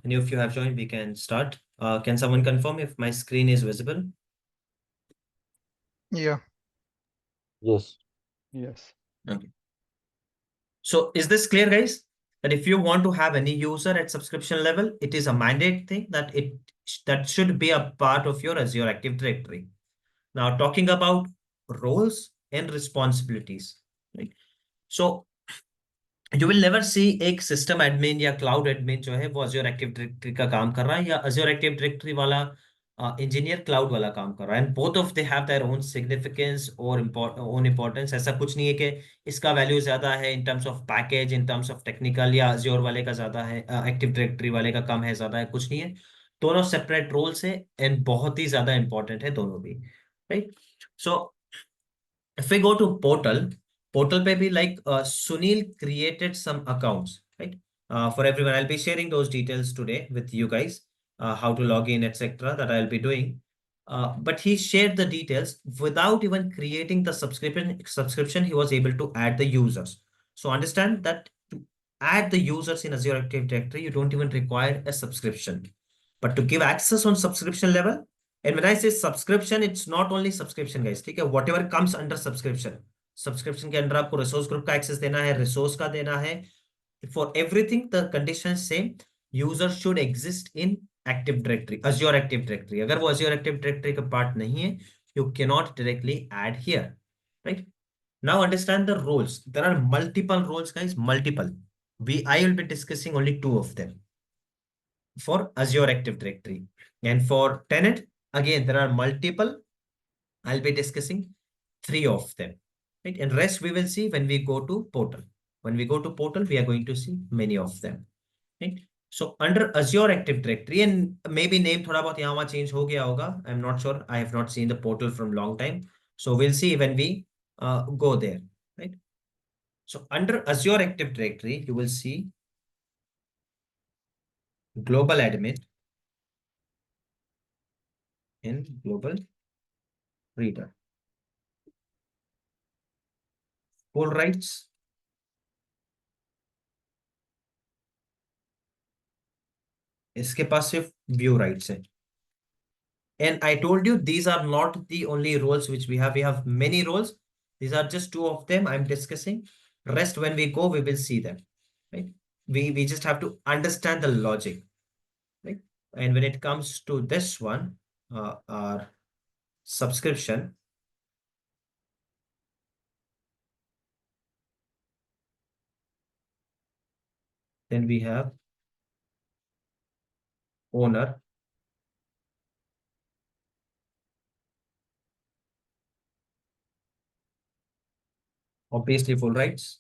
Any of you have joined, we can start. Can someone confirm if my screen is visible? Yeah. Yes. Yes. Okay. So is this clear, guys? That if you want to have any user at subscription level, it is a mandate thing that should be a part of your Azure Active Directory. Now talking about roles and responsibilities, right? So you will never see एक system admin या cloud admin जो है वो Azure Active Directory का काम कर रहा है या Azure Active Directory वाला engineer cloud वाला काम कर रहा है, and both of they have their own significance or own importance. ऐसा कुछ नहीं है कि इसका वैल्यू ज्यादा है in terms of package, in terms of technical, या Azure वाले का ज्यादा है, Active Directory वाले का कम है, ज्यादा है, कुछ नहीं है. दोनों सेपरेट रोल्स है एंड बहुत ही ज्यादा इंपॉर्टेंट है दोनों भी, right? So if we go to portal पे भी like Sunil created some accounts, right? For everyone, I'll be sharing those details today with you guys, how to log in, etc. that I'll be doing. But he shared the details without even creating the subscription. He was able to add the users. So understand that to add the users in Azure Active Directory, you don't even require a subscription. But to give access on subscription level, and when I say subscription, it's not only subscription, guys. ठीक है, whatever comes under subscription. Subscription के अंदर आपको resource group का access देना है, resource का देना है. For everything, the condition is same. User should exist in Active Directory, Azure Active Directory. अगर वो Azure Active Directory का part नहीं है, you cannot directly add here, right? Now understand the roles. There are multiple roles, guys. Multiple. I will be discussing only two of them for Azure Active Directory, and for tenant, again, there are multiple. I'll be discussing three of them, right? And rest we will see when we go to portal. When we go to portal, we are going to see many of them, right? So under Azure Active Directory, and maybe name thoda bahut yahan wahan change ho gaya hoga. I'm not sure. I have not seen the portal from long time. So we'll see when we go there, right? So under Azure Active Directory, you will see global admin and global reader. Full rights, इसके पास सिर्फ view rights है. And I told you these are not the only roles which we have. We have many roles. These are just two of them I'm discussing. Rest when we go, we will see them, right? We just have to understand the logic, right? And when it comes to this one, our subscription, then we have owner, obviously full rights.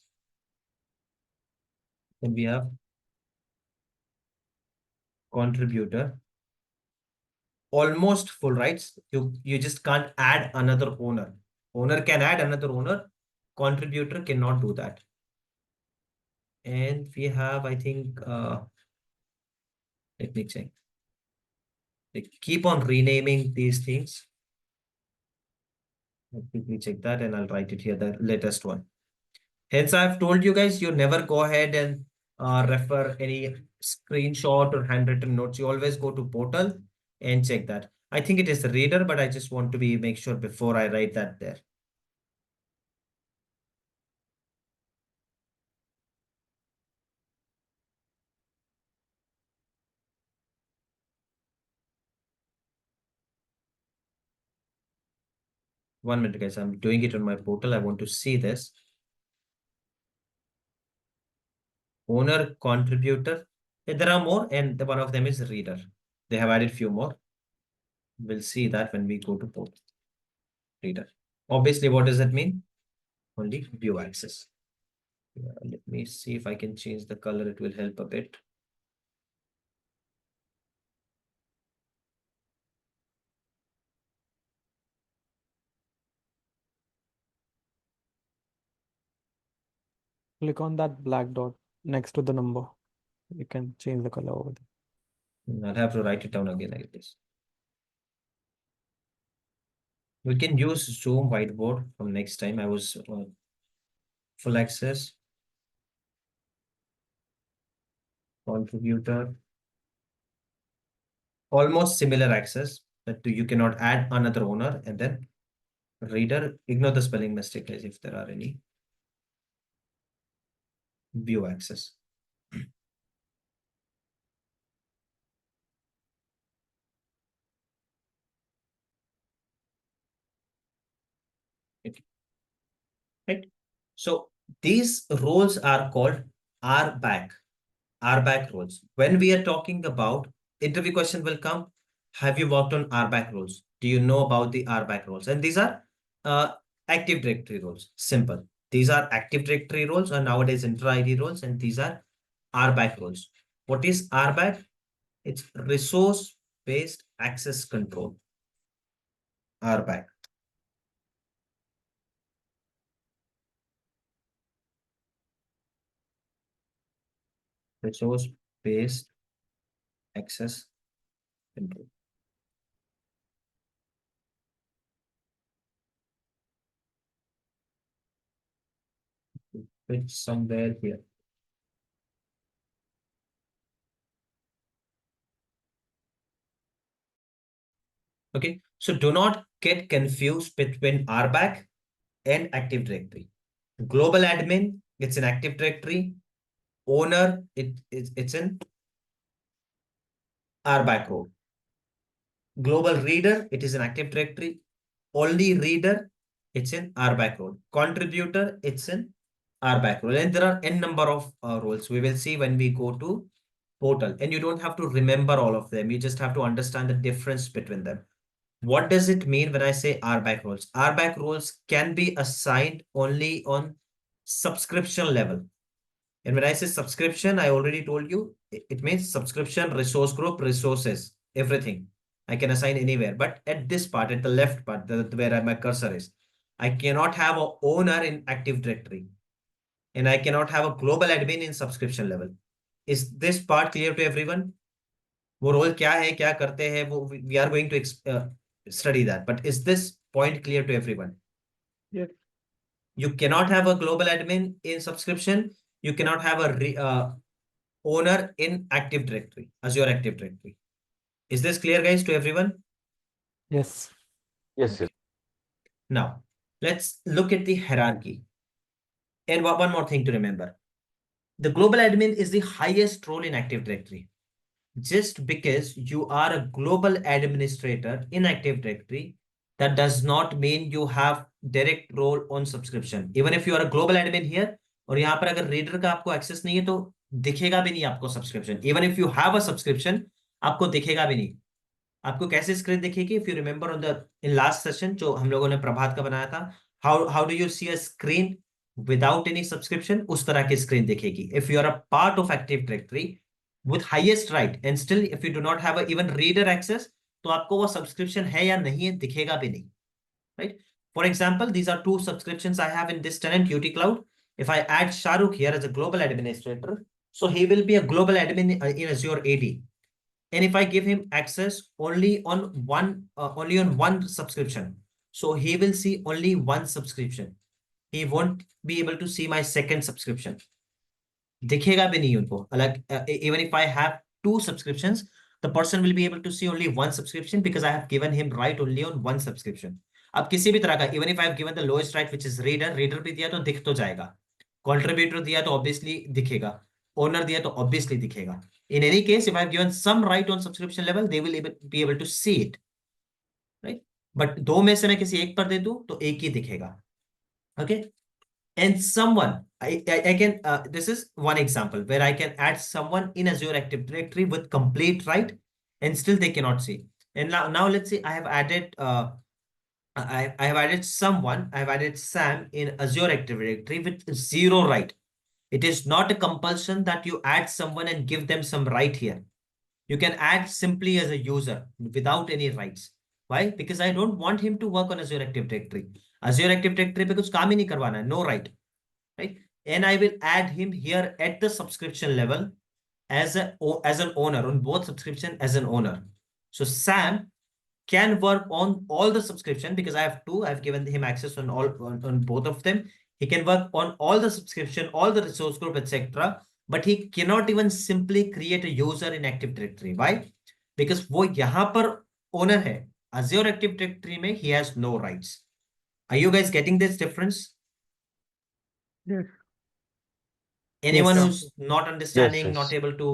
Then we have contributor, almost full rights. You just can't add another owner. Owner can add another owner. Contributor cannot do that. And we have, I think, let me check. They keep on renaming these things. Let me check that and I'll write it here, the latest one. Hence, I've told you guys, you never go ahead and refer any screenshot or handwritten notes. You always go to portal and check that. I think it is the reader, but I just want to make sure before I write that there. One minute, guys. I'm doing it on my portal. I want to see this. Owner, contributor. There are more, and one of them is reader. They have added few more. We'll see that when we go to portal. Reader. Obviously, what does that mean? Only view access. Let me see if I can change the color. It will help a bit. Click on that black dot next to the number. You can change the color over there. I'll have to write it down again like this. We can use Zoom whiteboard from next time. I was full access. Contributor. almost similar access that you cannot add another owner, and then reader, ignore the spelling mistake guys if there are any. View access. Okay. Right. So these roles are called RBAC. RBAC roles. When we are talking about interview question will come, have you worked on RBAC roles? Do you know about the RBAC roles? And these are uh, Active Directory roles. Simple. These are Active Directory roles or nowadays Entra ID roles, and these are RBAC roles. What is RBAC? It's resource-based access control. RBAC. Resource-based access control. It's somewhere here. Okay, so do not get confused between RBAC and Active Directory. Global admin, it's an Active Directory. Owner, it's an RBAC role. Global reader, it is an Active Directory. Only reader, it's an RBAC role. Contributor, it's an RBAC role. And there are n number of roles. We will see when we go to portal. And you don't have to remember all of them. You just have to understand the difference between them. What does it mean when I say RBAC roles? RBAC roles can be assigned only on subscription level. And when I say subscription, I already told you, it means subscription, resource group, resources, everything. I can assign anywhere. But at this part, at the left part, where my cursor is, I cannot have an owner in Active Directory. And I cannot have a global admin in subscription level. Is this part clear to everyone? वो role क्या है, क्या करते हैं, वो we are going to study that. But is this point clear to everyone? Yes. You cannot have a global admin in subscription. You cannot have a owner in Active Directory, Azure Active Directory. Is this clear, guys, to everyone? Yes. Yes, yes. Now, let's look at the hierarchy. And one more thing to remember. The global admin is the highest role in Active Directory. Just because you are a global administrator in Active Directory, that does not mean you have direct role on subscription. Even if you are a global admin here, और यहाँ पर अगर reader का आपको access नहीं है तो दिखेगा भी नहीं आपको subscription. Even if you have a subscription, आपको दिखेगा भी नहीं. आपको कैसे स्क्रीन दिखेगी? If you remember on the in last session जो हम लोगों ने प्रभात का बनाया था, how do you see a screen without any subscription? उस तरह की स्क्रीन दिखेगी. If you are a part of active directory with highest right and still if you do not have a even reader access, तो आपको वो subscription है या नहीं है दिखेगा भी नहीं. Right? For example, these are two subscriptions I have in this tenant UT-Kloud. If I add Shahrukh here as a global administrator, so he will be a global admin in Azure AD. And if I give him access only on one subscription, so he will see only one subscription. He won't be able to see my second subscription. दिखेगा भी नहीं उनको अलग. Even if I have two subscriptions, the person will be able to see only one subscription because I have given him right only on one subscription. अब किसी भी तरह का, even if I have given the lowest right which is reader भी दिया तो दिख तो जाएगा, contributor दिया तो obviously दिखेगा, owner दिया तो obviously दिखेगा. In any case, if I have given some right on subscription level, they will be able to see it, right? But दो में से मैं किसी एक पर दे दूं तो एक ही दिखेगा. Okay. And someone, I can, this is one example where I can add someone in Azure Active Directory with complete right and still they cannot see. And now let's say I have added, I have added someone, I have added Sam in Azure Active Directory with zero right. It is not a compulsion that you add someone and give them some right here. You can add simply as a user without any rights. Why? Because I don't want him to work on Azure Active Directory. Azure Active Directory पे कुछ काम ही नहीं करवाना है, no right, right? And I will add him here at the subscription level as an owner on both subscription as an owner. So Sam can work on all the subscription because I have two. I've given him access on all on both of them. He can work on all the subscription, all the resource group, etc. But he cannot even simply create a user in Active Directory. Why? because वो यहाँ पर owner है. Azure Active Directory में he has no rights. Are you guys getting this difference? Yes. Anyone Yes. who's not understanding, not yes. able to,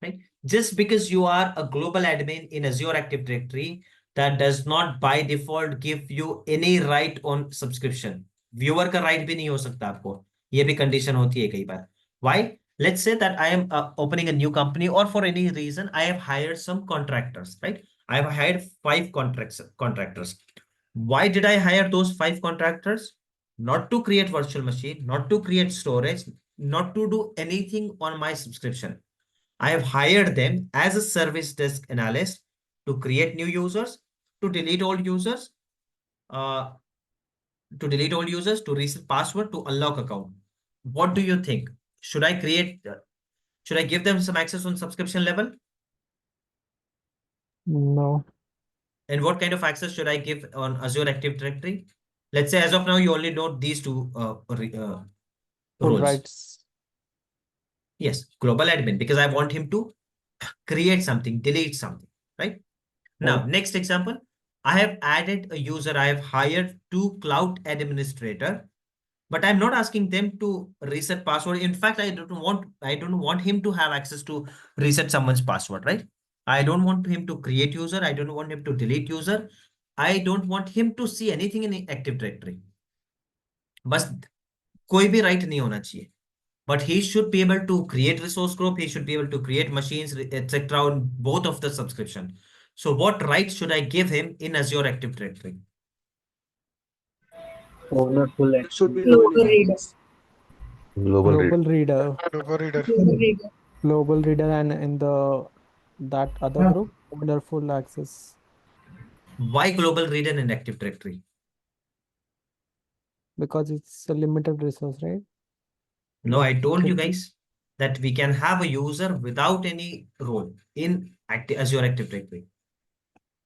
right? Just because you are a global admin in Azure Active Directory, that does not by default give you any right on subscription. Viewer का right भी नहीं हो सकता आपको, ये भी condition होती है कई बार. Why? Let's say that I am opening a new company, or for any reason I have hired some contractors, right? I have hired 5 contractors. Why did I hire those 5 contractors? Not to create virtual machine, not to create storage, not to do anything on my subscription. I have hired them as a service desk analyst to create new users, to delete old users, uh, to reset password, to unlock account. What do you think? Should I should I give them some access on subscription level? No. And what kind of access should I give on Azure Active Directory? Let's say as of now, you only know these two Full roles. rights. Yes, global admin, because I want him to create something, delete something, right? Now, next example, I have added a user, I have hired 2 cloud administrator, but I'm not asking them to reset password. In fact, I don't want him to have access to reset someone's password, right? I don't want him to create user. I don't want him to delete user. I don't want him to see anything in Active Directory. बस कोई भी right नहीं होना चाहिए. But he should be able to create resource group. He should be able to create machines, etc. on both of the subscription. So what rights should I give him in Azure Active Directory? Owner full There should be access. no Global any reader. rights. Global read. Global reader. Global reader. Global reader. Global reader, and in that other group, owner full access. Why global reader in Active Directory? Because it's a limited resource, right? No, I told you Okay. guys that we can have a user without any role in Azure Active Directory.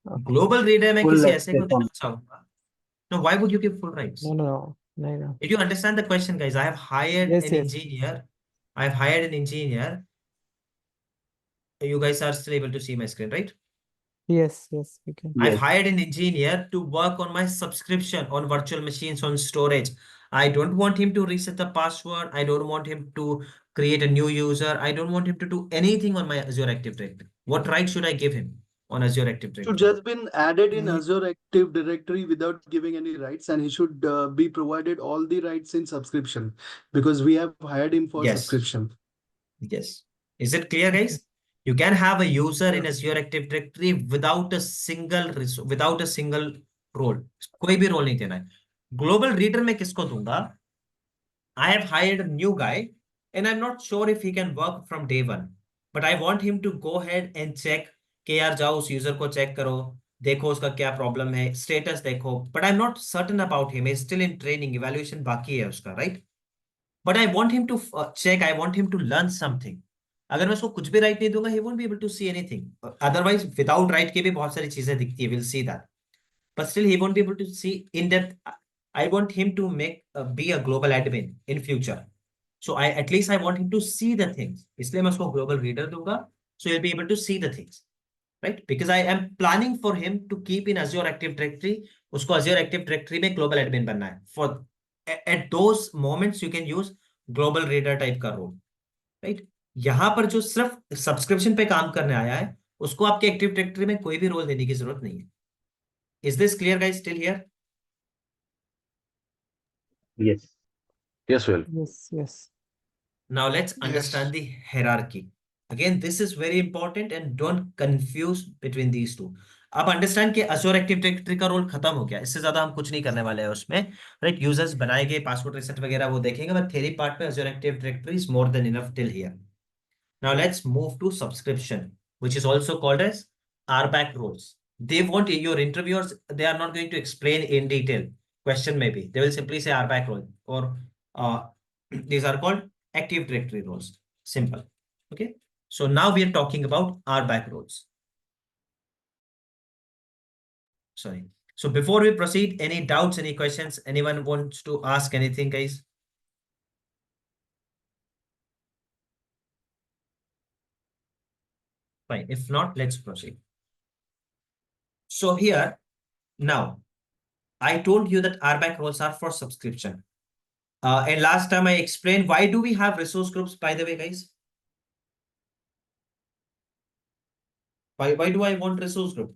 Okay. Global reader में Full किसी ऐसे को access देना on. चाहूंगा. No, why would you give full rights? No. Did you understand the question, guys? I have hired Yes, an yes. engineer. I have hired an engineer. You guys are still able to see my screen, right? Yes, we can. I've Yes. hired an engineer to work on my subscription, on virtual machines, on storage. I don't want him to reset the password. I don't want him to create a new user. I don't want him to do anything on my Azure Active Directory. What right should I give him on Azure Active Should Directory? just been added in Mm. Azure Active Directory without giving any rights, and he should be provided all the rights in subscription because we have hired him for Yes. subscription. Yes. Is it clear, guys? You can have a user in Yeah. Azure Active Directory without a single role. कोई भी role नहीं देना है. Global reader में किसको दूंगा? I have hired a new guy and I'm not sure if he can work from day one. But I want him to go ahead and check कि यार जाओ उस user को check करो, देखो उसका क्या problem है, status देखो. But I'm not certain about him. He's still in training, evaluation बाकी है उसका, right? But I want him to check. I want him to learn something. अगर मैं उसको कुछ भी right नहीं दूंगा, he won't be able to see anything. Otherwise, without right के भी बहुत सारी चीजें दिखती है. We'll see that. But still, he won't be able to see in depth. I want him to be a global admin in future. So at least I want him to see the things. इसलिए मैं उसको global reader दूंगा. So he'll be able to see the things, right? Because I am planning for him to keep in Azure Active Directory. उसको Azure Active Directory में global admin बनना है. For at those moments you can use global reader type का role, right? यहाँ पर जो सिर्फ subscription पे काम करने आया है, उसको आपके Active Directory में कोई भी role देने की जरूरत नहीं है. Is this clear, guys? Still here? Yes. Yes, well. Yes. Now let's understand the hierarchy. Again, this is very important and don't confuse between these two. अब अंडरस्टैंड कि Azure Active Directory का role खत्म हो गया, इससे ज्यादा हम कुछ नहीं करने वाले हैं उसमें, राइट? यूजर्स बनाएंगे, पासवर्ड रिसेट वगैरह वो देखेंगे, बट थ्योरी पार्ट में Azure Active Directory is more than enough till here. Now let's move to subscription, which is also called as RBAC roles. They want your interviewers, they are not going to explain in detail. Question maybe they will simply say RBAC role, or these are called Active Directory roles. Simple. Okay. So now we are talking about RBAC roles. Sorry. So before we proceed, any doubts, any questions, anyone wants to ask anything, guys? Fine. If not, let's proceed. So here, now, I told you that RBAC roles are for subscription. And last time I explained why do we have resource groups, by the way, guys? Why do I want resource group?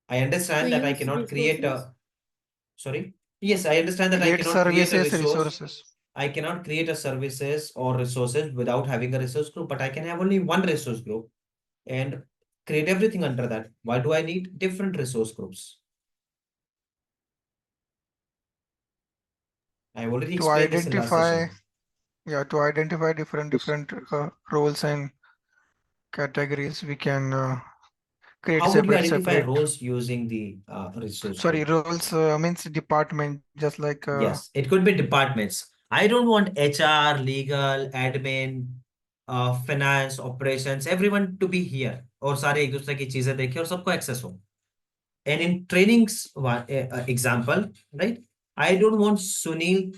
I understand that I use cannot create a, resources. sorry. Yes, I understand that I Create cannot create a services, resource. resources. I cannot create a services or resources without having a resource group, but I can have only one resource group and create everything under that. Why do I need different resource groups? I already To explained this in last identify, session. yeah, to identify different roles and categories, we can create How would you separate identify separate. roles using the resource Sorry, group? roles means department, just like Yes, it could be departments. I don't want HR, legal, admin, finance, operations, everyone to be here. और सारे एक दूसरे की चीजें देखें और सबको access हो. And in trainings example, right? I don't want Sunil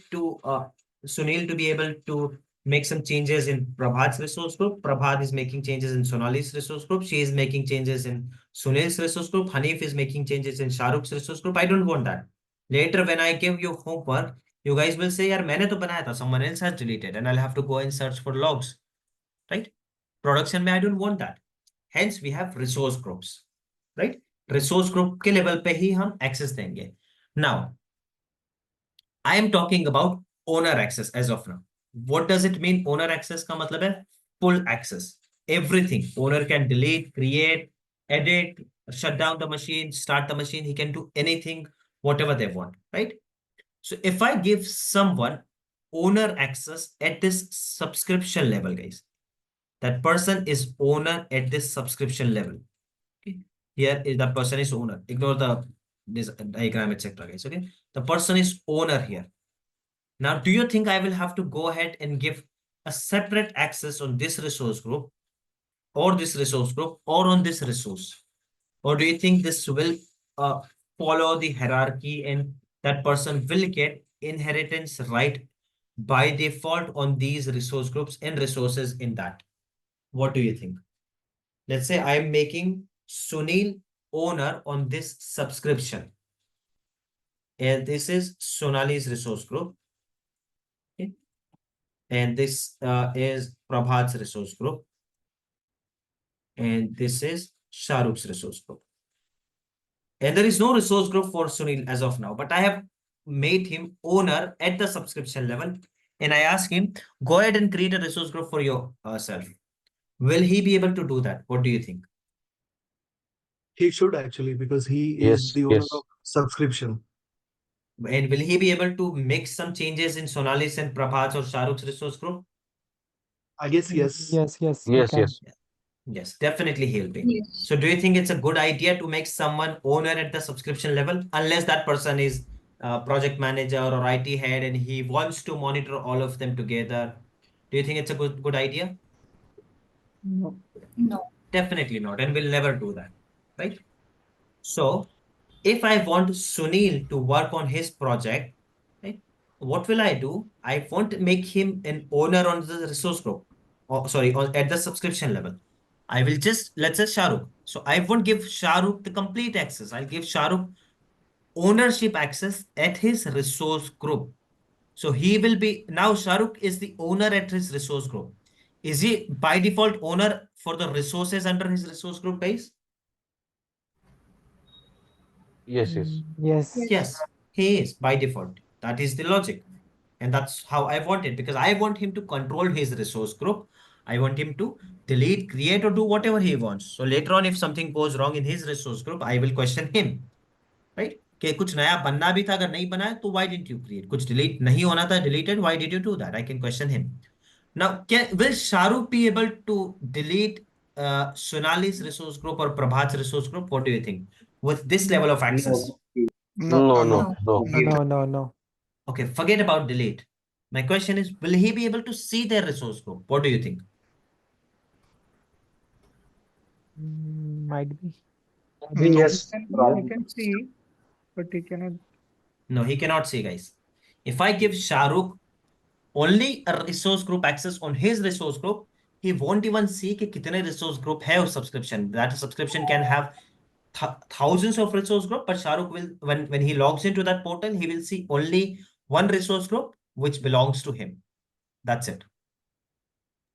to be able to make some changes in Prabhat's resource group. Prabhat is making changes in Sonali's resource group. She is making changes in Sunil's resource group. Hanif is making changes in Shahruk's resource group. I don't want that. Later, when I give you homework, you guys will say, "Yaar, मैंने तो बनाया था. Someone else has deleted," and I'll have to go and search for logs. Right? Production में I don't want that. Hence, we have resource groups. Right? Resource group के level पे ही हम access देंगे. Now, I am talking about owner access as of now. What does it mean? Owner access का मतलब है full access. Everything. Owner can delete, create, edit, shut down the machine, start the machine. He can do anything, whatever they want, right? So if I give someone owner access at this subscription level, guys, that person is owner at this subscription level. Okay. Here is the person is owner. Ignore the this diagram, etc. Guys. Okay. The person is owner here. Now, do you think I will have to go ahead and give a separate access on this resource group or this resource group or on this resource? Or do you think this will follow the hierarchy and that person will get inheritance right by default on these resource groups and resources in that? What do you think? Let's say I'm making Sunil owner on this subscription. And this is Sonali's resource group. Okay. And this is Prabhat's resource group. And this is Shahruk's resource group. And there is no resource group for Sunil as of now, but I have made him owner at the subscription level. And I ask him, go ahead and create a resource group for yourself. Will he be able to do that? What do you think? He should actually, because he Yes, is the owner yes. of subscription. And will he be able to make some changes in Sonali's and Prabhat's or Shahruk's resource group? I guess yes. Yes, you Yes, can. yes. Yes, definitely he'll be. Yes. So do you think it's a good idea to make someone owner at the subscription level, unless that person is a project manager or IT head and he wants to monitor all of them together? Do you think it's a good idea? No. Definitely not, and we'll never do that, right? So if I want Sunil to work on his project, right, what will I do? I won't make him an owner on the resource group, or sorry, at the subscription level. I will just, let's say Shahrukh. So I won't give Shahrukh the complete access. I'll give Shahrukh ownership access at his resource group. So he will be, now Shahrukh is the owner at his resource group. Is he by default owner for the resources under his resource group, guys? Yes, yes. Yes. Yes, he is by default. That is the logic. And that's how I want it, because I want him to control his resource group. I want him to delete, create, or do whatever he wants. So later on, if something goes wrong in his resource group, I will question him. Right? कि कुछ नया बनना भी था, अगर नहीं बनाया तो why didn't you create? कुछ delete नहीं होना था, deleted, why did you do that? I can question him. Now, will Shahrukh be able to delete Sonali's resource group or Prabhat's resource group? What do you think? With this level of access? No, No, no, no, no. No. Okay, forget about delete. My question is, will he be able to see their resource group? What do you think? Might be. no. Yes. He can see, but he cannot. No, he cannot see, guys. If I give Shahrukh only a resource group access on his resource group, he won't even see कि कितने resource group है उस subscription. That subscription can have thousands of resource group, but Shahrukh will, when he logs into that portal, he will see only one resource group which belongs to him. That's it.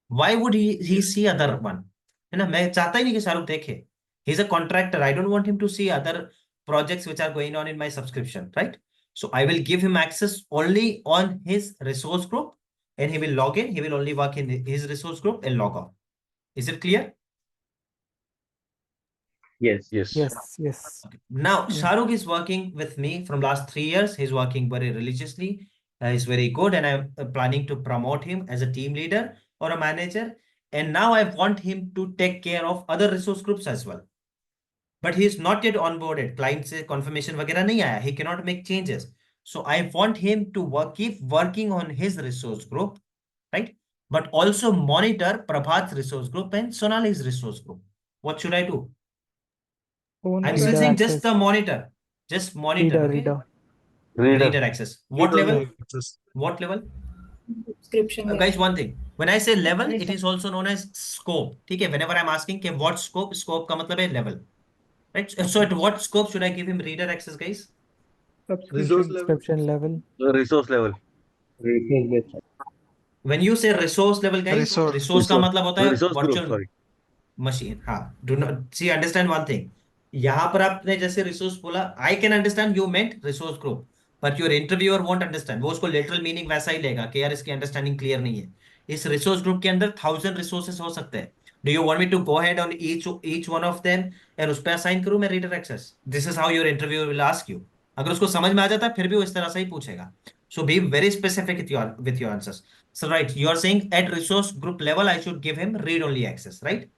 Why would he see other one? है ना, मैं चाहता ही नहीं कि शाहरुख देखे. He's a contractor. I don't want him to see other projects which are going on in my subscription, right? So I will give him access only on his resource group, and he will log in. He will only work in his resource group and log off. Is it clear? Yes. Yes. Yes. Okay. Now, Yeah. Shahrukh is working with me from last 3 years. He's working very religiously. He's very good, and I'm planning to promote him as a team leader or a manager. And now I want him to take care of other resource groups as well. But he is not yet onboarded. Client से confirmation वगैरह नहीं आया. He cannot make changes. So I want him to keep working on his resource group, right? But also monitor Prabhat's resource group and Sonali's resource group. What should I do? कौन I'm सा still Reader saying access. just the monitor. Just monitor, okay? Reader. Reader access. What Reader level? access. What level? Subscription level. Guys, one thing. When I say level, it is also known as scope. Okay, whenever I'm asking कि what scope, scope का मतलब है level. Right? So at what scope should I give him reader access, guys? Resource subscription. level. Subscription level. Resource level. Resource based. When you say resource level, guys, Resource. resource का मतलब होता है Resource group. virtual Sorry. machine. हाँ, do not see, understand one thing. यहाँ पर आपने जैसे resource बोला, I can understand you meant resource group, but your interviewer won't understand. वो उसको literal meaning वैसा ही लेगा कि यार इसकी अंडरस्टैंडिंग क्लियर नहीं है. इस रिसोर्स ग्रुप के अंदर 1000 रिसोर्सेस हो सकते हैं. Do you want me to go ahead on each one of them and उस पे असाइन करूं मैं reader access? This is how your interviewer will ask you. अगर उसको समझ में आ जाता है फिर भी वो इस तरह से ही पूछेगा. So be very specific with your answers. So right, you are saying at resource group level I should give him read only access, right?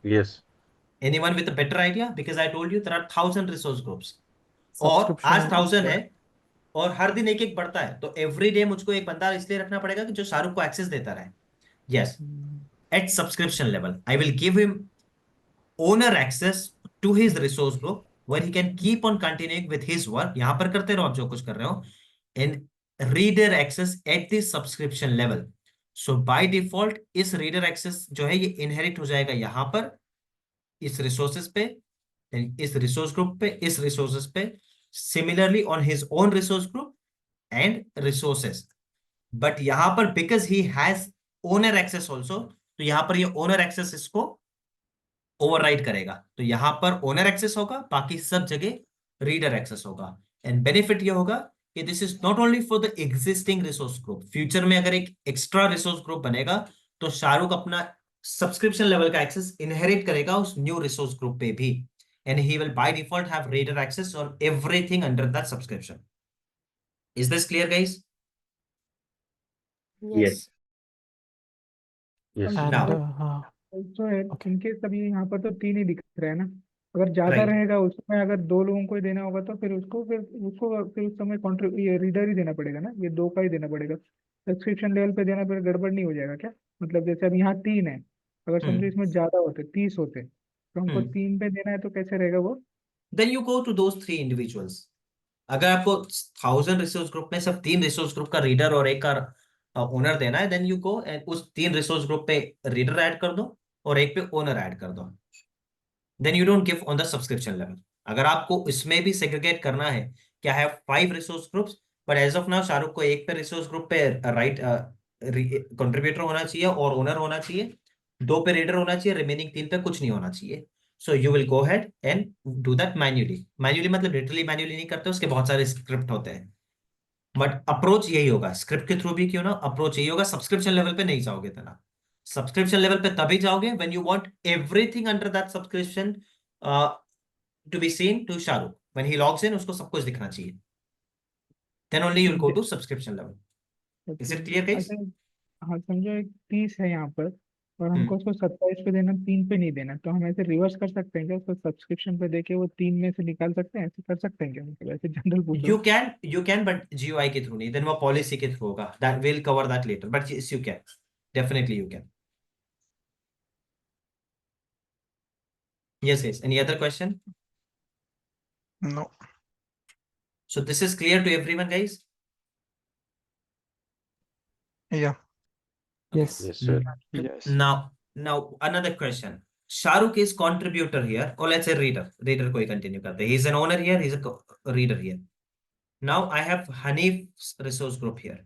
Yes. Anyone with a better idea? Because I told you there are 1000 resource groups. और Subscription. आज 1000 है और हर दिन एक एक बढ़ता है, तो एवरी डे मुझको एक बंदा इसलिए रखना पड़ेगा कि जो शाहरुख को एक्सेस देता रहे. Yes, at subscription level I will give him owner access to his resource group where he can keep on continuing with his work. यहां पर करते रहो आप जो कुछ कर रहे हो. And reader access at the subscription level. So by default इस reader access जो है ये inherit हो जाएगा यहां पर इस resources पे, इस resource group पे, इस resources पे, similarly on his own resource group and resources. But यहां पर because he has owner access also, तो यहां पर ये owner access इसको ओवरराइड करेगा. तो यहां पर ओनर एक्सेस होगा, बाकी सब जगह रीडर एक्सेस होगा. एंड बेनिफिट ये होगा कि this is not only for the existing resource group. Future में अगर एक एक्स्ट्रा रिसोर्स ग्रुप बनेगा तो शाहरुख अपना सब्सक्रिप्शन लेवल का एक्सेस इनहेरिट करेगा उस न्यू रिसोर्स ग्रुप पे भी. And he will by default have reader access on everything under that subscription. Is this clear guys? Yes. Yes. And Now, Also, Okay. In case अभी यहाँ पर तो 3 ही दिख रहे हैं ना. अगर ज्यादा Right. रहेगा उसमें, अगर 2 लोगों को ही देना होगा तो फिर उसको फिर उस समय ये रीडर ही देना पड़ेगा ना. ये 2 का ही देना पड़ेगा. सब्सक्रिप्शन लेवल पे देना फिर गड़बड़ नहीं हो जाएगा क्या? मतलब जैसे अब यहाँ 3 है, अगर समझो इसमें ज्यादा होते 30 होते तो हमको 3 पे देना है तो कैसे रहेगा वो? then you go to those 3 individuals. अगर आपको 1000 रिसोर्स ग्रुप में सिर्फ 3 रिसोर्स ग्रुप का रीडर और एक का ओनर देना है, देन यू गो एंड उस 3 रिसोर्स ग्रुप पे रीडर ऐड कर दो और एक पे ओनर ऐड कर दो. Then you don't give on the subscription level. अगर आपको इसमें भी सेग्रीगेट करना है कि I have 5 resource groups, but as of now Shahrukh को एक पे रिसोर्स ग्रुप पे राइट कंट्रीब्यूटर होना चाहिए और ओनर होना चाहिए, 2 पे रीडर होना चाहिए, रिमेनिंग 3 पे कुछ नहीं होना चाहिए. So you will go ahead and do that manually. Manually मतलब literally manually नहीं करते, उसके बहुत सारे स्क्रिप्ट होते हैं. बट अप्रोच यही होगा, स्क्रिप्ट के थ्रू भी क्यों ना, अप्रोच यही होगा. सब्सक्रिप्शन लेवल पे नहीं जाओगे तना. सब्सक्रिप्शन लेवल पे तभी जाओगे when you want everything under that subscription to be seen to Shahrukh. When he logs in उसको सब कुछ दिखना चाहिए. Then only you'll go to subscription level. Is it clear guys? अच्छा, हाँ समझो एक 30 है यहाँ पर और हमको उसको 27 पे देना, 3 पे नहीं देना, तो हम ऐसे रिवर्स कर सकते हैं क्या? उसको सब्सक्रिप्शन पे देके वो 3 में से निकाल सकते हैं? ऐसे कर सकते हैं क्या? मतलब ऐसे जनरल पूछ रहा हूँ. You can but GUI के थ्रू नहीं, then वो पॉलिसी के थ्रू होगा. That will cover that later, but yes you can, definitely you can. Yes. Any other question? No. So this is clear to everyone, guys? Yeah. Yes. Yes, sir. Yes. Now another question. Shahrukh is contributor here, or let's say reader. Reader को ही continue करते हैं. He's an owner here. He's a reader here. Now I have Hanif's resource group here.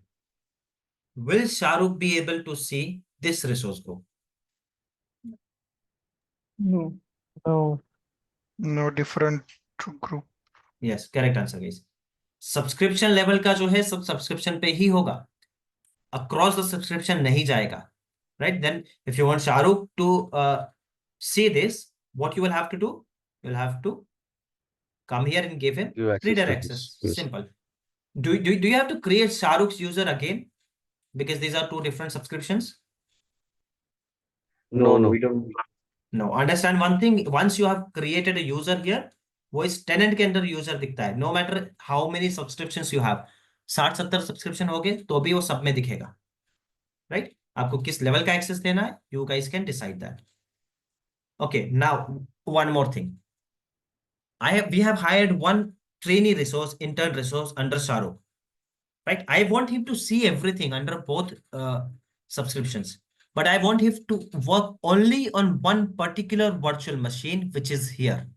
Will Shahrukh be able to see this resource group? No. No. No, different group. Yes, correct answer guys. Subscription level का जो है सब subscription पे ही होगा. Across the subscription नहीं जाएगा. Right? Then if you want Shahrukh to see this, what you will have to do? You'll have to come here and give him Give access reader to access. this. Yes. Simple. Do you have to create Shahrukh's user again? Because these are two different subscriptions. No, no. we don't. No, understand one thing. Once you have created a user here, वो इस tenant के अंदर user दिखता है. No matter how many subscriptions you have, 60-70 subscription हो गए तो भी वो सब में दिखेगा. Right? आपको किस level का access देना है? You guys can decide that. Okay, now one more thing. We have hired one trainee resource, intern resource under Shahrukh. Right? I want him to see everything under both subscriptions, but I want him to work only on one particular virtual machine, which is here.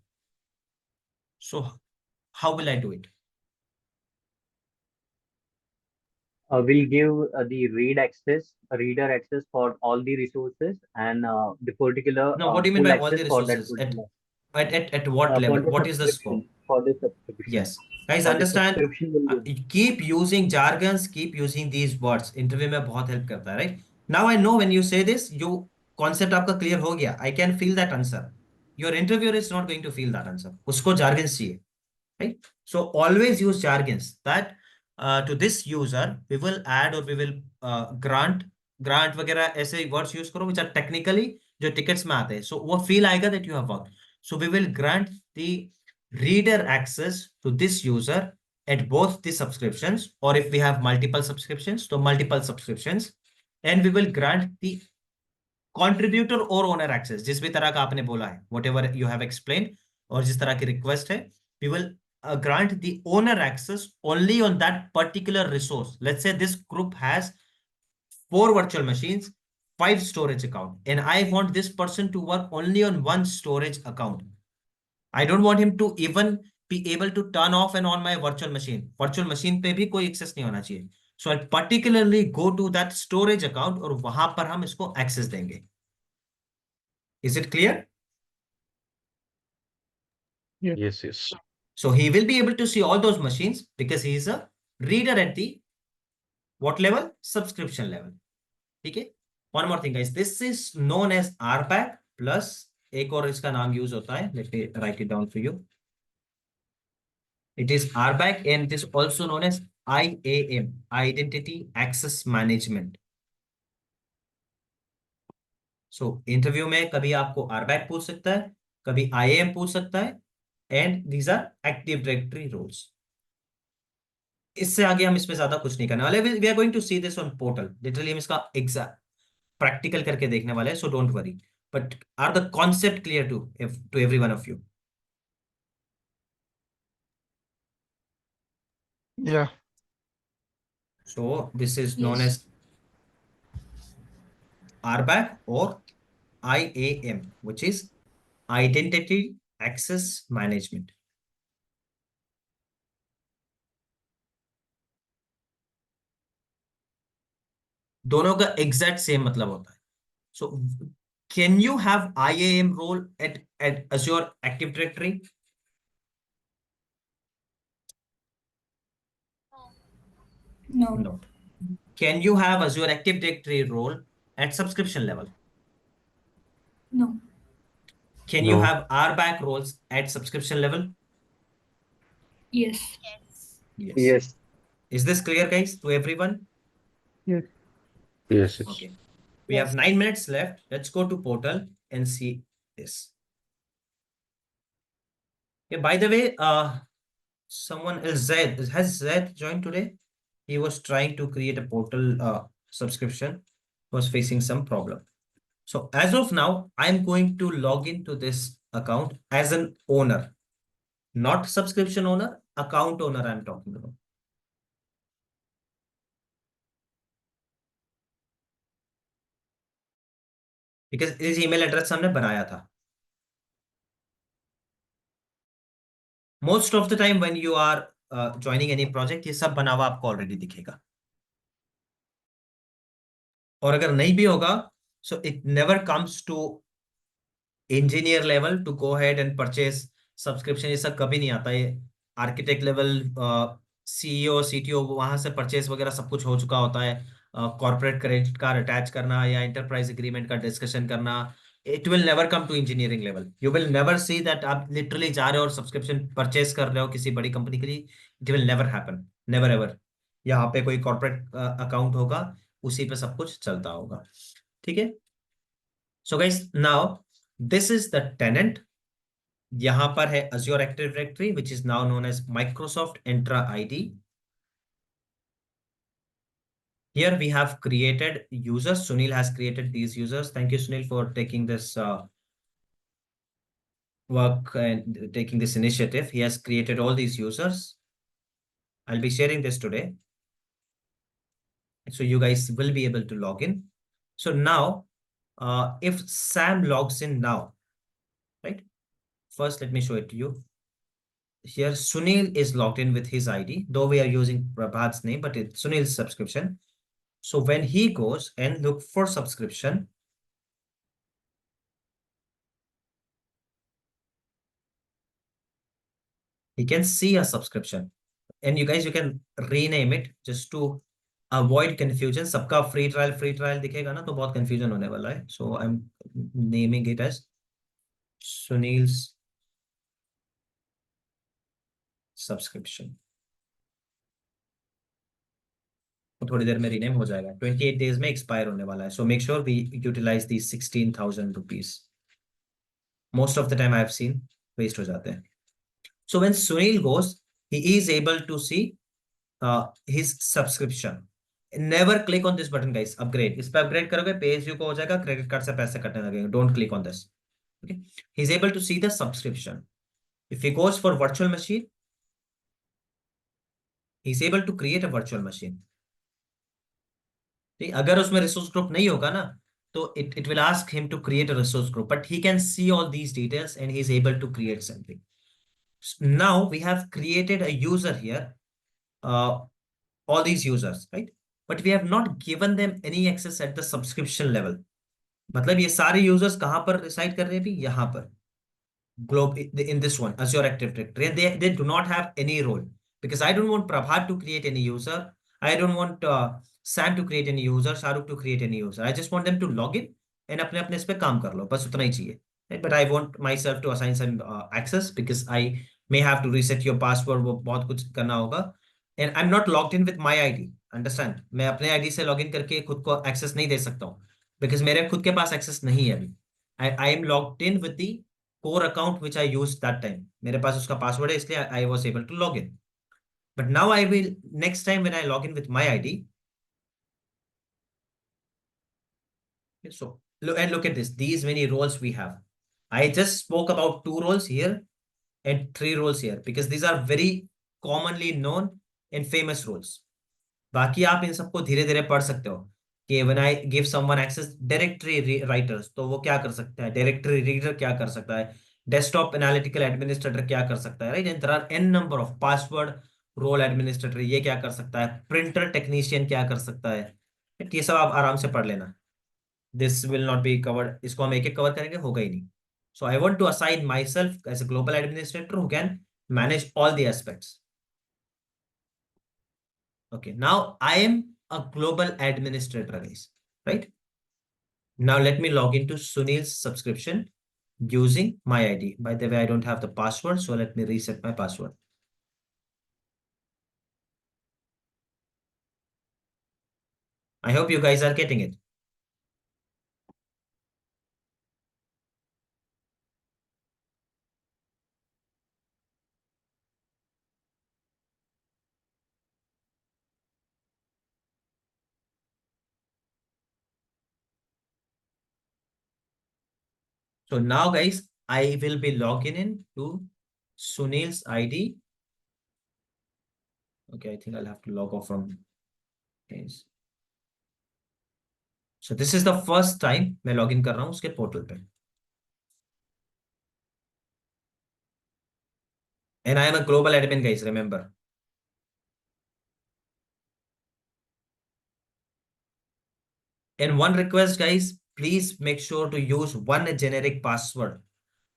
So how will I do it? We'll give the reader access for all the resources, and the particular No, what do you mean full by all the access for that resources? particular At what level? for the What is the scope? subscription. For the subscription. Yes. Guys, For the understand, subscription will be. keep using jargons, keep using these words. Interview में बहुत help करता है, right? Now I know when you say this, you concept आपका clear हो गया. I can feel that answer. Your interviewer is not going to feel that answer. उसको jargons चाहिए, right? So always use jargons that to this user we will add or we will grant वगैरह ऐसे words use करो which are technically जो tickets में आते हैं. So वो feel आएगा that you have worked. So we will grant the reader access to this user at both the subscriptions, or if we have multiple subscriptions, so multiple subscriptions, and we will grant the contributor or owner access. जिस भी तरह का आपने बोला है, whatever you have explained, और जिस तरह की request है, we will grant the owner access only on that particular resource. Let's say this group has 4 virtual machines, 5 storage account, and I want this person to work only on 1 storage account. I don't want him to even be able to turn off and on my virtual machine. Virtual machine पे भी कोई access नहीं होना चाहिए. So I particularly go to that storage account और वहां पर हम इसको access देंगे. Is it clear? Yes, yes. So he will be able to see all those machines because he is a reader at the what level? Subscription level. Okay. One more thing, guys. This is known as RBAC plus एक और इसका नाम use होता है. Let me write it down for you. It is RBAC and it is also known as IAM, Identity Access Management. So interview में कभी आपको RBAC पूछ सकता है, कभी IAM पूछ सकता है, and these are Active Directory roles. इससे आगे हम इसमें ज्यादा कुछ नहीं करने वाले. We are going to see this on portal. Literally हम इसका exact practical करके देखने वाले हैं, so don't worry. But are the concept clear to every one of you? Yeah. So this is known Yes. as RBAC or IAM, which is Identity Access Management. दोनों का exact same मतलब होता है. So can you have IAM role at Azure Active Directory? No. No. Can you have Azure Active Directory role at subscription level? No. Can you No. have RBAC roles at subscription level? Yes. Yes. Yes. Is this clear, guys, to everyone? Yes. Yes, yes. Okay. We have 9 minutes left. Let's go to portal and see this. Okay, by the way, someone else, Zaid, has Zaid joined today? He was trying to create a portal subscription, was facing some problem. So as of now, I'm going to log into this account as an owner, not subscription owner, account owner I'm talking about. Because इस email address हमने बनाया था. Most of the time when you are joining any project, ये सब बना हुआ आपको already दिखेगा. और अगर नहीं भी होगा, so it never comes to engineer level to go head and purchase subscription. ये सब कभी नहीं आता. ये आर्किटेक्ट लेवल, सीईओ सीटीओ, वहां से परचेज वगैरह सब कुछ हो चुका होता है. कॉर्पोरेट क्रेडिट कार्ड अटैच करना या एंटरप्राइज एग्रीमेंट का डिस्कशन करना, it will never come to engineering level. You will never see that आप लिटरली जा रहे हो और सब्सक्रिप्शन परचेज कर रहे हो किसी बड़ी कंपनी के लिए. It will never happen, never ever. यहाँ पे कोई कॉर्पोरेट अकाउंट होगा, उसी पे सब कुछ चलता होगा. ठीक है. So guys, now this is the tenant. यहां पर है Azure Active Directory, which is now known as Microsoft Entra ID. Here we have created users. Sunil has created these users. Thank you, Sunil, for taking this work and taking this initiative. He has created all these users. I'll be sharing this today, so you guys will be able to log in. So now, if Sam logs in now, right? First, let me show it to you. Here, Sunil is logged in with his ID, though we are using Prabhat's name, but it's Sunil's subscription. So when he goes and look for subscription, he can see a subscription. And you guys, you can rename it just to avoid confusion. सबका free trial दिखेगा ना, तो बहुत confusion होने वाला है. So I'm naming it as Sunil's subscription. थोड़ी देर में रीनेम हो जाएगा. 28 days में एक्सपायर होने वाला है. So make sure we utilize these 16,000 rupees. Most of the time I have seen waste हो जाते हैं. So when Sunil goes, he is able to see his subscription. Never click on this button, guys. Upgrade. इस पे upgrade करोगे, PSU को हो जाएगा, credit card से पैसे कटने लगेंगे. Don't click on this. Okay. He's able to see the subscription. If he goes for virtual machine, he's able to create a virtual machine. ठीक, अगर उसमें resource group नहीं होगा ना, तो it will ask him to create a resource group, but he can see all these details and he's able to create something. Now we have created a user here, all these users, right? But we have not given them any access at the subscription level. मतलब ये सारे users कहाँ पर reside कर रहे हैं भी? यहाँ पर globe in this one Azure Active Directory, and they do not have any role, because I don't want Prabhat to create any user. I don't want Sam to create any user, Shahrukh to create any user. I just want them to log in and अपने अपने इस पे काम कर लो, बस उतना ही चाहिए. But I want myself to assign some access, because I may have to reset your password. वो बहुत कुछ करना होगा. And I'm not logged in with my ID. Understand? मैं अपने ID से login करके खुद को access नहीं दे सकता हूँ, because मेरे खुद के पास access नहीं है अभी. I am logged in with the core account which I used that time. मेरे पास उसका password है, इसलिए I was able to log in. But now I will, next time when I log in with my ID, so look at this, these many roles we have. I just spoke about 2 roles here and 3 roles here, because these are very commonly known and famous roles. बाकी आप इन सबको धीरे धीरे पढ़ सकते हो कि when I give someone access, directory writers, तो वो क्या कर सकते हैं, directory reader क्या कर सकता है, desktop analytical administrator क्या कर सकता है, right? And there are n number of password role administrator, ये क्या कर सकता है, printer technician क्या कर सकता है. ये सब आप आराम से पढ़ लेना. This will not be covered. इसको हम एक एक कवर करेंगे, होगा ही नहीं. So I want to assign myself as a global administrator who can manage all the aspects. Okay, now I am a global administrator, guys, right? Now let me log into Sunil's subscription using my ID. By the way, I don't have the password, so let me reset my password. I hope you guys are getting it. So now, guys, I will be logging in to Sunil's ID. Okay, I think I'll have to log off from guys. So this is the first time मैं log in कर रहा हूँ उसके portal पे. And I am a global admin, guys, remember. And one request, guys, please make sure to use one generic password.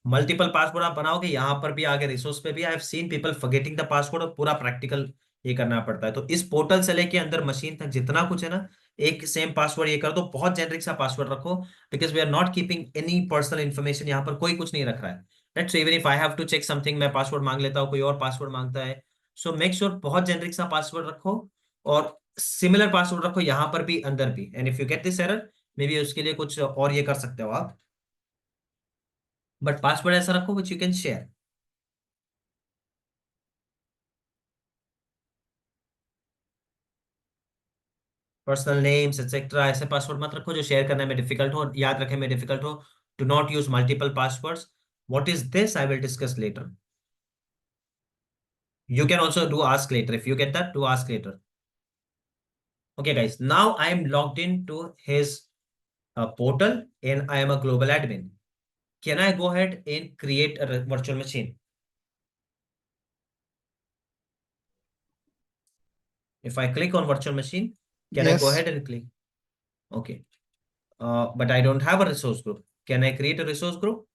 Multiple password आप बनाओगे, यहाँ पर भी आगे रिसोर्स पे भी I have seen people forgetting the password, और पूरा प्रैक्टिकल ये करना पड़ता है. तो इस पोर्टल से लेके अंदर मशीन तक जितना कुछ है ना, एक सेम पासवर्ड ये कर दो. बहुत जेनरिक सा पासवर्ड रखो, because we are not keeping any personal information. यहाँ पर कोई कुछ नहीं रख रहा है. Let's even if I have to check something, मैं पासवर्ड मांग लेता हूँ, कोई और पासवर्ड मांगता है. सो मेक श्योर बहुत जेनरिक सा पासवर्ड रखो, और सिमिलर पासवर्ड रखो यहाँ पर भी अंदर भी. And if you get this error, may be उसके लिए कुछ और ये कर सकते हो आप, बट पासवर्ड ऐसा रखो which you can share. Personal names etcetera ऐसे पासवर्ड मत रखो जो शेयर करने में डिफिकल्ट हो, याद रखने में डिफिकल्ट हो. Do not use multiple passwords. What is this, I will discuss later. You can also do ask later. If you get that, do ask later. Okay, guys. Now I am logged into his portal and I am a global admin. Can I go ahead and create a virtual machine? If I click on virtual machine, can I go Yes. ahead and click? Okay. But I don't have a resource group. Can I create a resource group?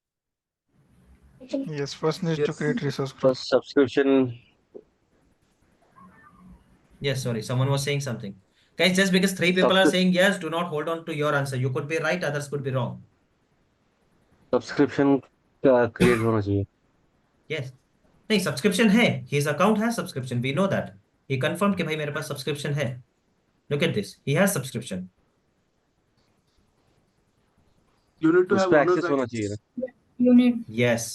Yes. First needs to Yes. create resource group. First subscription. Yes, sorry. Someone was saying something. Guys, just because 3 people are Subscrip- saying yes, do not hold on to your answer. You could be right, others could be wrong. Subscription का create होना चाहिए. Yes. नहीं, subscription है. His account has subscription. We know that. He confirmed कि भाई मेरे पास subscription है. Look at this. He has subscription. You need to उस have पे owners एक्सेस होना चाहिए access. ना. You need. Yes.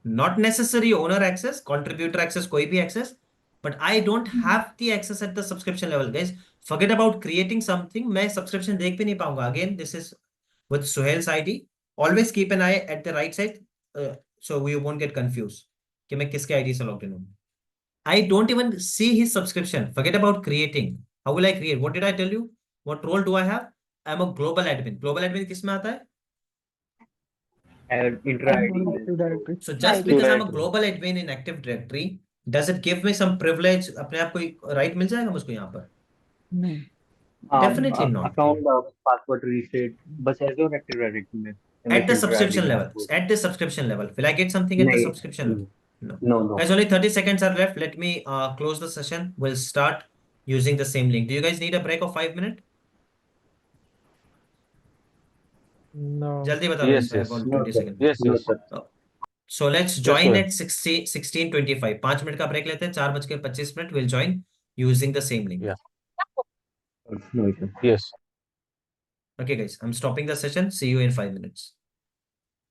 Not necessary owner access, contributor access, कोई भी access. But I don't have the access at the subscription level, guys. Forget about creating something. मैं subscription देख भी नहीं पाऊंगा. Again, this is with Suhail's ID. Always keep an eye at the right side, so we won't get confused कि मैं किसके ID से logged in हूँ. I don't even see his subscription. Forget about creating. How will I create? What did I tell you? What role do I have? I'm a global admin. Global admin किस में आता है? Intra ID. Active Directory. So just because I'm a global admin in Active Directory, does it give me some privilege? अपने आप कोई right मिल जाएगा मुझको यहाँ पर? नहीं. Definitely not. Account password reset बस Azure Active Directory में. At the MS subscription Intra ID level. password. At the subscription level. Will I get something at the नहीं, subscription level? No. No. Guys, only 30 seconds are left. Let me close the session. We'll start using the same link. Do you guys need a break of 5 minutes? No. जल्दी बताओ. Yes, guys, yes. about No, 20 sir. seconds. Yes, No, yes. sir. So let's Yes, join sir. at 16:25. 5 minute का break लेते हैं. 4:25 we'll join using the same link. Yeah. No issue. Yes. Okay, guys, I'm stopping the session. See you in 5 minutes.